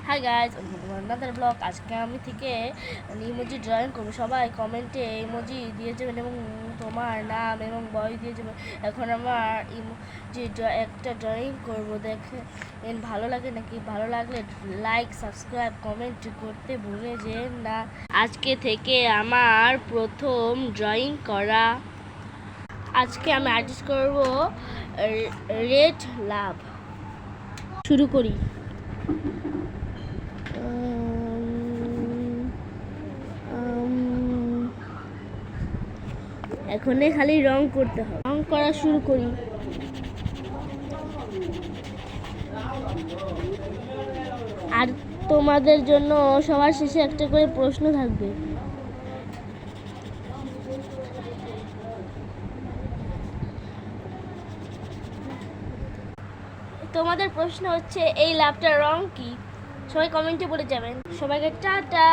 Hi guys, another blog. আজকে আমি থেকে ইমোজি ড্রয়িং করবো। সবাই কমেন্টে ইমোজি দিয়ে যাবেন এবং তোমার নাম এবং বয়স দিয়ে যাবেন। এখন আমার ইমোজি একটা ড্রয়িং করবো, দেখেন ভালো লাগে নাকি। ভালো লাগলে লাইক, সাবস্ক্রাইব, কমেন্ট করতে ভুলে যেন না। আজকে থেকে আমার প্রথম ড্রয়িং করা। আজকে আমি আর্টিস্ট করবো রেড লাভ। শুরু করি। এখন খালি রং করতে হবে। রং করা শুরু করি। আর তোমাদের জন্য সবার শেষে একটা করে প্রশ্ন থাকবে। তোমাদের প্রশ্ন হচ্ছে, এই লাভটার রং কি? সবাই কমেন্টে বলে যাবেন। সবাইকে টাটা।